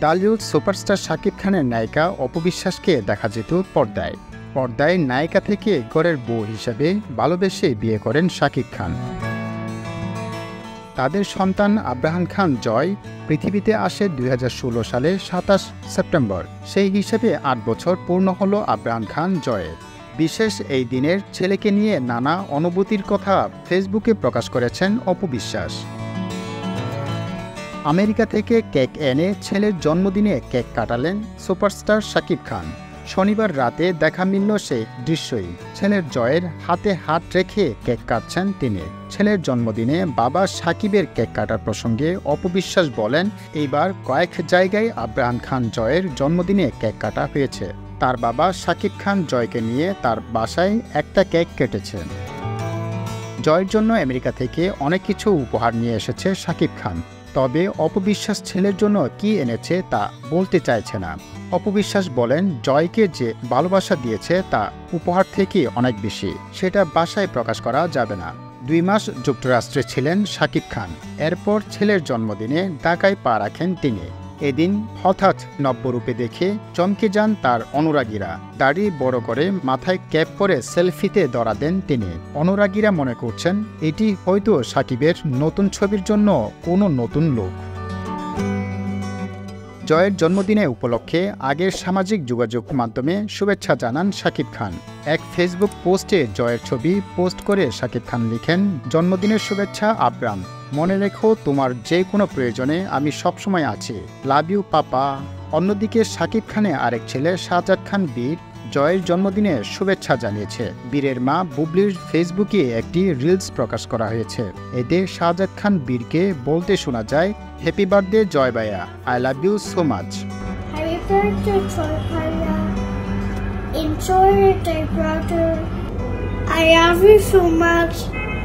Dhallywood superstar Shakib খানের নায়িকা অপু বিশ্বাসকে দেখা যেত পর্দায়। পর্দায় নায়িকা থেকে ঘরের বউ হিসেবে ভালোবেসে বিয়ে করেন শাকিব খান। তাদের সন্তান আব্রাহাম খান জয় পৃথিবীতে আসে 2016 সালে 27 সেপ্টেম্বর। সেই হিসেবে 8 বছর পূর্ণ হলো আব্রাহাম খান জয়ের। বিশেষ এই দিনের ছেলেকে নিয়ে নানা অনুভূতির কথা ফেসবুকে প্রকাশ করেছেন অপু বিশ্বাস। আমেরিকা থেকে কেক এনে ছেলের জন্মদিনে কেক কাটালেন সুপারস্টার শাকিব খান। শনিবার রাতে দেখা মিলল সেই দৃশ্যই। ছেলের জয়ের হাতে হাত রেখে কেক কাটছেন তিনি। ছেলের জন্মদিনে বাবা শাকিবের কেক কাটার প্রসঙ্গে অপু বিশ্বাস বলেন, এইবার কয়েক জায়গায় আব্রাহাম খান জয়ের জন্মদিনে কেক কাটা হয়েছে। তার বাবা শাকিব খান জয়কে নিয়ে তার বাসায় একটা কেক কেটেছেন। জয়ের জন্য আমেরিকা থেকে অনেক কিছু উপহার নিয়ে এসেছে শাকিব খান। তবে অপু বিশ্বাস ছেলের জন্য কি এনেছে তা বলতে চাইছে না। অপু বিশ্বাস বলেন, জয়কে যে ভালোবাসা দিয়েছে তা উপহার থেকে অনেক বেশি, সেটা বাসায় প্রকাশ করা যাবে না। 2 মাস যুক্তরাষ্ট্রে ছিলেন শাকিব খান। এরপর ছেলের জন্মদিনে ঢাকায় পা রাখেন তিনি। এদিন হঠাৎ নব্যরূপে দেখে চমকে যান তার অনুরাগীরা। দাড়ি বড় করে মাথায় ক্যাপ পরে সেলফিতে ধরা দেন তিনি। অনুরাগীরা মনে করছেন এটি হয়তো শাকিবের নতুন ছবির জন্য কোনো নতুন লুক। জয়ের জন্মদিনে উপলক্ষে আগের সামাজিক যোগাযোগ মাধ্যমে শুভেচ্ছা জানান শাকিব খান। এক ফেসবুক পোস্টে জয়ের ছবি পোস্ট করে শাকিব খান লিখেন, জন্মদিনের শুভেচ্ছা আব্রাম, মনে রেখো তোমার যে কোনো প্রয়োজনে আমি সবসময় আছি, লাভ ইউ পাপা। অন্যদিকে শাকিব খানের আরেক ছেলে শাহজাদ খান বীর জয়ের জন্মদিনে শুভেচ্ছা জানিয়েছে। বীরের মা বুবলির ফেসবুকে একটি রিলস প্রকাশ করা হয়েছে। এতে শাহজাদ খান বীরকে বলতে শোনা যায়, হ্যাপি বার্থডে জয় ভাইয়া, I love you so much. Happy birthday, Joy Bhaiya. Enjoy your day, brother. I love you so much.